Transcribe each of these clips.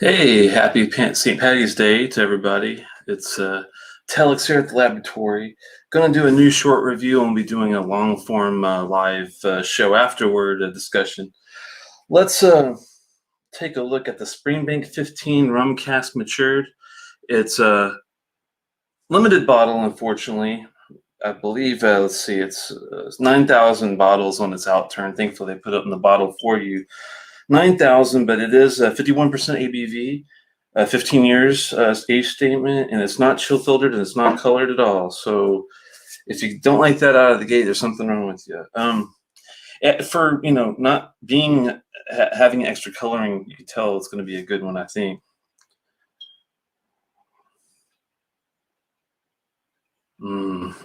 Hey, happy St. Patty's Day to everybody. It's Telex here at the laboratory. Going to do a new short review and we'll be doing a long form live show afterward, a discussion. Let's take a look at the Springbank 15 Rum Cask Matured. It's a limited bottle, unfortunately. I believe, let's see, it's 9,000 bottles on its outturn. Thankfully, they put it in the bottle for you. 9,000, but it is 51% ABV, 15 years age statement, and it's not chill filtered and it's not colored at all. So if you don't like that out of the gate, there's something wrong with you. For not being having extra coloring, you can tell it's going to be a good one, I think.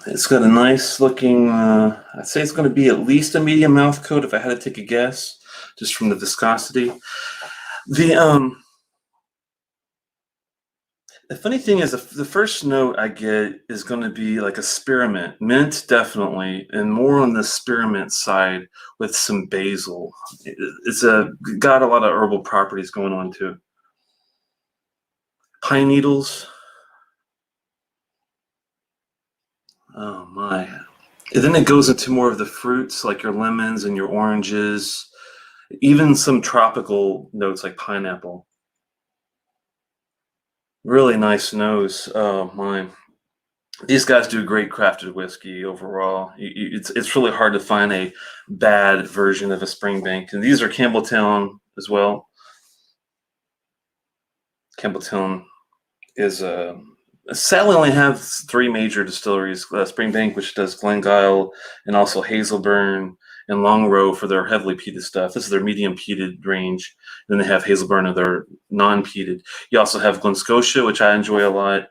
It's got a nice looking. I'd say it's going to be at least a medium mouth coat if I had to take a guess, just from the viscosity. The funny thing is, the first note I get is going to be like a spearmint, mint definitely, and more on the spearmint side with some basil. It's got a lot of herbal properties going on too. Pine needles. Oh my. And then it goes into more of the fruits like your lemons and your oranges, even some tropical notes like pineapple. Really nice nose. Oh my. These guys do great crafted whiskey overall. It's really hard to find a bad version of a Springbank. And these are Campbelltown as well. Campbelltown is sadly only have three major distilleries: Springbank, which does Glengyle, and also Hazelburn and Longrow for their heavily peated stuff. This is their medium peated range. Then they have Hazelburn of their non-peated. You also have Glen Scotia, which I enjoy a lot,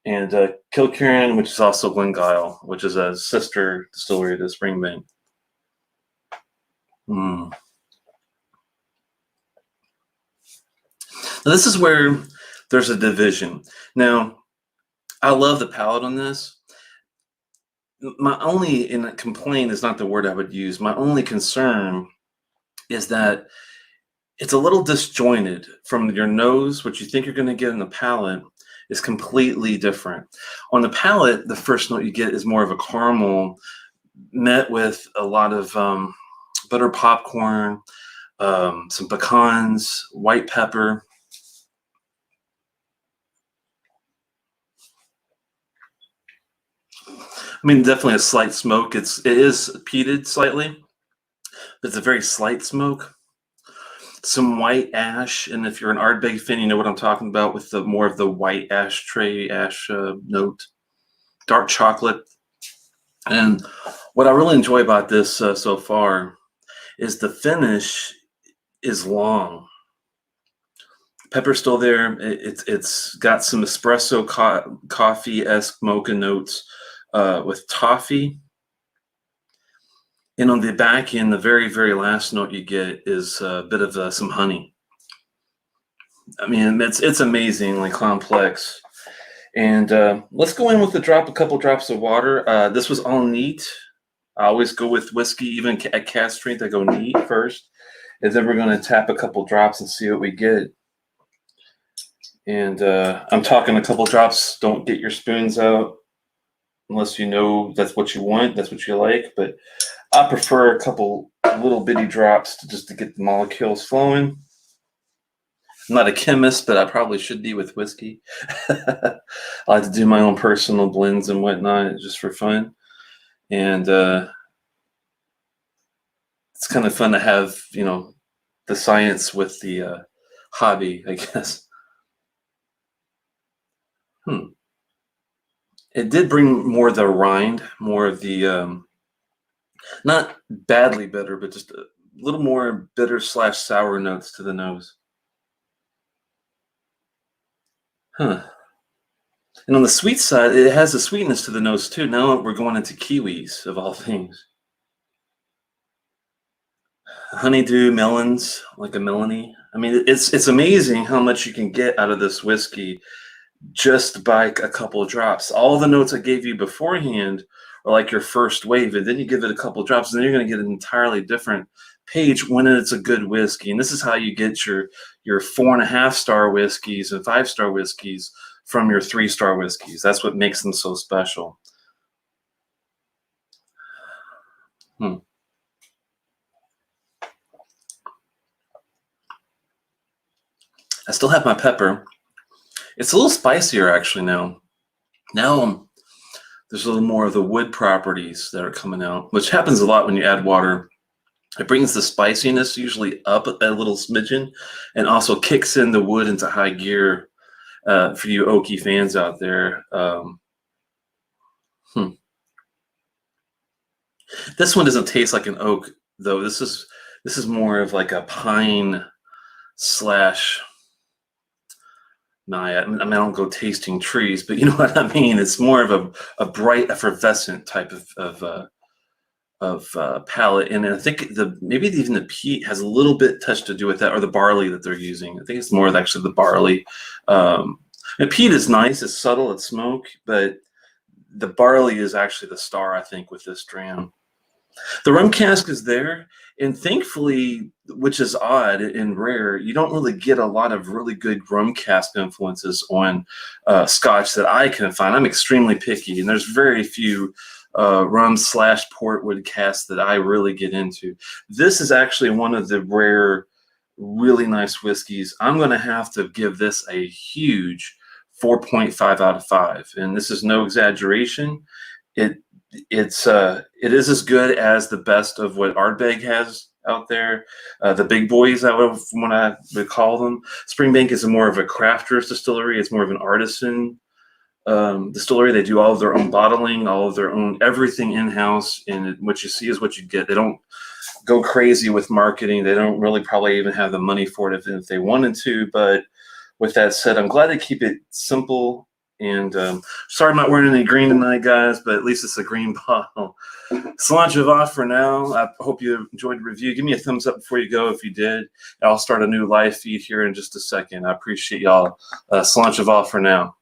and Kilkerran, which is also Glengyle, which is a sister distillery to Springbank. Mm. Now, this is where there's a division. Now, I love the palate on this. My only complaint is not the word I would use. My only concern is that it's a little disjointed from your nose. What you think you're going to get in the palate is completely different. On the palate, the first note you get is more of a caramel met with a lot of butter popcorn, some pecans, white pepper. I mean, definitely a slight smoke. It is peated slightly, but it's a very slight smoke. Some white ash, and if you're an Ardbeg fan, you know what I'm talking about with the more of the white ashtray ash note. Dark chocolate. And what I really enjoy about this so far is the finish is long. Pepper's still there. It's got some espresso coffee-esque mocha notes with toffee. And on the back end, the very, very last note you get is a bit of some honey. I mean, it's amazingly complex. And let's go in with a couple drops of water. This was all neat. I always go with whiskey, even at cask strength, I go neat first. And then we're going to tap a couple drops and see what we get. And I'm talking a couple drops. Don't get your spoons out unless you know that's what you want, that's what you like. But I prefer a couple little bitty drops to get the molecules flowing. I'm not a chemist, but I probably should be with whiskey. I like to do my own personal blends and whatnot just for fun. And it's kind of fun to have, the science with the hobby, I guess. It did bring more of the rind, more of the, not badly bitter, but just a little more bitter/sour notes to the nose. And on the sweet side, it has a sweetness to the nose too. Now we're going into kiwis, of all things. Honeydew melons, like a melony. I mean, it's amazing how much you can get out of this whiskey just by a couple of drops. All the notes I gave you beforehand are like your first wave, and then you give it a couple of drops, and then you're going to get an entirely different page when it's a good whiskey. And this is how you get your 4.5-star whiskeys and 5-star whiskeys from your 3-star whiskeys. That's what makes them so special. I still have my pepper. It's a little spicier actually now. Now there's a little more of the wood properties that are coming out, which happens a lot when you add water. It brings the spiciness usually up a little smidgen, and also kicks in the wood into high gear for you oaky fans out there. This one doesn't taste like an oak though. This is more of like a pine slash. No, I mean, I don't go tasting trees, but you know what I mean. It's more of a bright, effervescent type of palate, and I think maybe even the peat has a little bit touch to do with that, or the barley that they're using. I think it's more actually the barley. And peat is nice, it's subtle, it's smoke, but the barley is actually the star, I think, with this dram. The rum cask is there, and thankfully, which is odd and rare, you don't really get a lot of really good rum cask influences on Scotch that I can find. I'm extremely picky, and there's very few rum / portwood casks that I really get into. This is actually one of the rare, really nice whiskeys. I'm going to have to give this a huge 4.5 out of 5, and this is no exaggeration. It is as good as the best of what Ardbeg has out there. The big boys, from what I would call them. Springbank is more of a crafter's distillery. It's more of an artisan distillery. They do all of their own bottling, all of their own everything in-house, and what you see is what you get. They don't go crazy with marketing. They don't really probably even have the money for it if they wanted to. But with that said, I'm glad they keep it simple. And sorry I'm not wearing any green tonight, guys, but at least it's a green bottle. Cilantro off for now. I hope you enjoyed the review. Give me a thumbs up before you go if you did. I'll start a new live feed here in just a second. I appreciate y'all. Cilantro off for now.